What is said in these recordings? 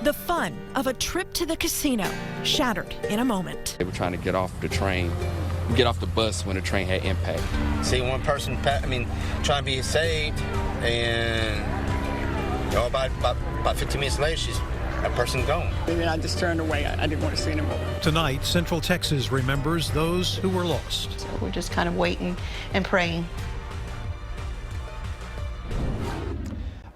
The fun of a trip to the casino shattered in a moment. They were trying to get off the train, get off the bus when the train had impact. See one person, trying to be saved, and about 15 minutes later, that person gone. And I just turned away. I didn't want to see anymore. Tonight, Central Texas remembers those who were lost. So we're just kind of waiting and praying.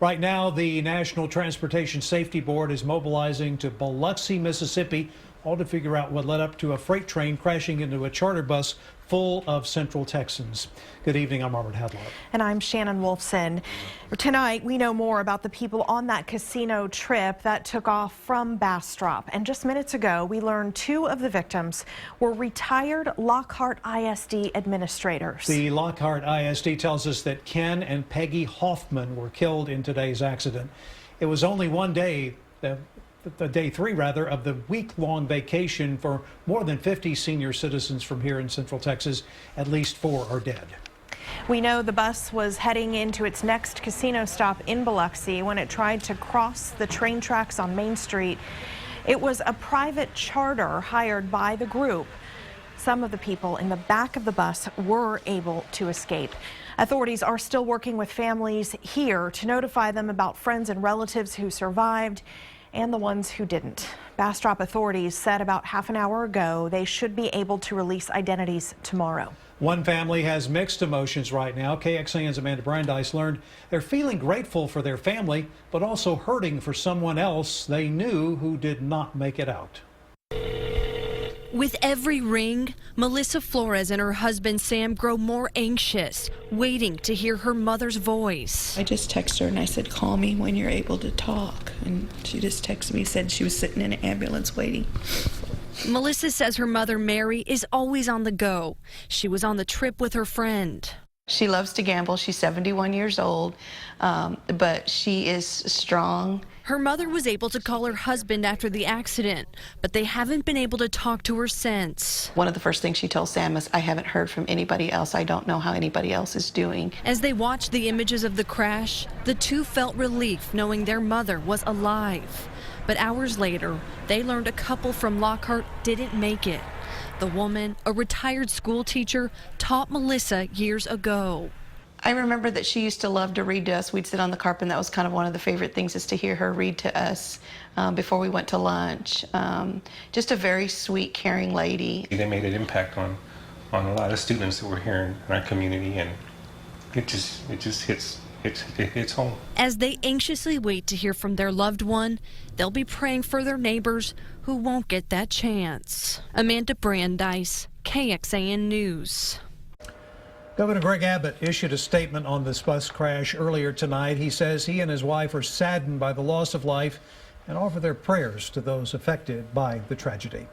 Right now, the National Transportation Safety Board is mobilizing to Biloxi, Mississippi, all to figure out what led up to a freight train crashing into a charter bus full of Central Texans. Good evening, I'm Robert Hadlock. And I'm Shannon Wolfson. Tonight, we know more about the people on that casino trip that took off from Bastrop. And just minutes ago, we learned 2 of the victims were retired Lockhart ISD administrators. The Lockhart ISD tells us that Ken and Peggy Hoffman were killed in today's accident. It was only one day, day 3 rather, of the week-long vacation for more than 50 senior citizens from here in Central Texas. At least 4 are dead. We know the bus was heading into its next casino stop in Biloxi when it tried to cross the train tracks on Main Street. It was a private charter hired by the group. Some of the people in the back of the bus were able to escape. Authorities are still working with families here to notify them about friends and relatives who survived and the ones who didn't. Bastrop authorities said about half an hour ago they should be able to release identities tomorrow. One family has mixed emotions right now. KXAN's Amanda Brandeis learned they're feeling grateful for their family, but also hurting for someone else they knew who did not make it out. With every ring, Melissa Flores and her husband Sam grow more anxious, waiting to hear her mother's voice. I just texted her and I said, call me when you're able to talk. And she just texted me, said she was sitting in an ambulance waiting. Melissa says her mother Mary is always on the go. She was on the trip with her friend. She loves to gamble. She's 71 years old, but she is strong. Her mother was able to call her husband after the accident, but they haven't been able to talk to her since. One of the first things she told Sam is, I haven't heard from anybody else. I don't know how anybody else is doing. As they watched the images of the crash, the 2 felt relief knowing their mother was alive. But hours later, they learned a couple from Lockhart didn't make it. The woman, a retired school teacher, taught Melissa years ago. I remember that she used to love to read to us. We'd sit on the carpet, and that was kind of one of the favorite things, is to hear her read to us before we went to lunch. Just a very sweet, caring lady. They made an impact on a lot of students that were here in our community, and it just hits home. As they anxiously wait to hear from their loved one, they'll be praying for their neighbors who won't get that chance. Amanda Brandeis, KXAN News. Governor Greg Abbott issued a statement on this bus crash earlier tonight. He says he and his wife are saddened by the loss of life and offer their prayers to those affected by the tragedy.